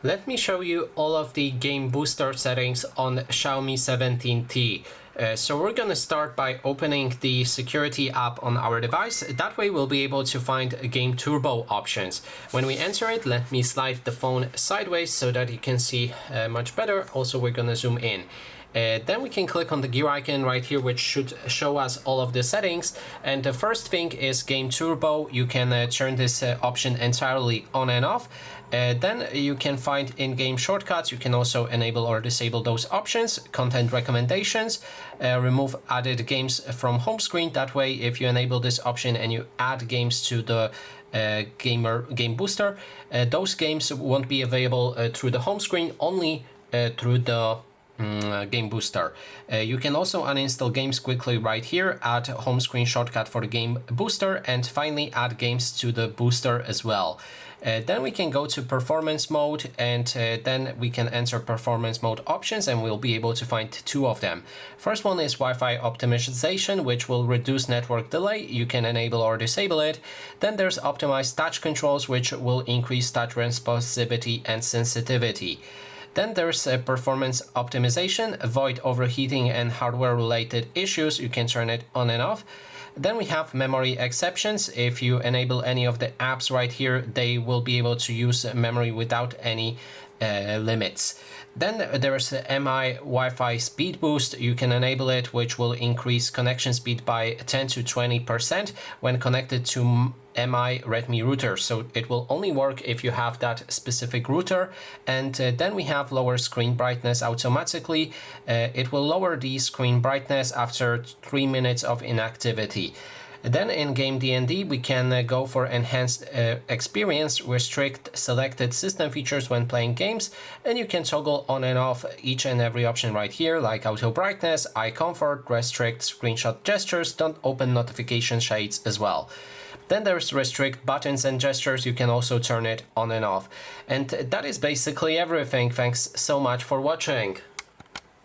Let me show you all of the game booster settings on Xiaomi 17T. So we're going to start by opening the security app on our device. That way we'll be able to find game turbo options. When we enter it, let me slide the phone sideways so that you can see much better. Also, we're going to zoom in. Then we can click on the gear icon right here, which should show us all of the settings. And the first thing is Game Turbo. You can turn this option entirely on and off. Then you can find in-game shortcuts. You can also enable or disable those options. Content recommendations, remove added games from home screen. That way, if you enable this option and you add games to the game booster, those games won't be available through the home screen, only through the game booster. You can also uninstall games quickly right here, add home screen shortcut for the game booster, and finally add games to the booster as well. Then we can go to performance mode, and then we can enter performance mode options, and we'll be able to find two of them. First one is Wi-Fi optimization, which will reduce network delay. You can enable or disable it. Then there's optimized touch controls, which will increase touch responsivity and sensitivity. Then there's performance optimization, avoid overheating and hardware-related issues. You can turn it on and off. Then we have memory exceptions. If you enable any of the apps right here, they will be able to use memory without any limits. Then there's the MI Wi-Fi speed boost. You can enable it, which will increase connection speed by 10 to 20% when connected to MI Redmi router. So it will only work if you have that specific router. And then we have lower screen brightness automatically. It will lower the screen brightness after 3 minutes of inactivity. Then in game DND, we can go for enhanced experience, restrict selected system features when playing games, and you can toggle on and off each and every option right here, like auto brightness, eye comfort, restrict screenshot gestures, don't open notification shades as well. Then there's restrict buttons and gestures. You can also turn it on and off. And that is basically everything. Thanks so much for watching.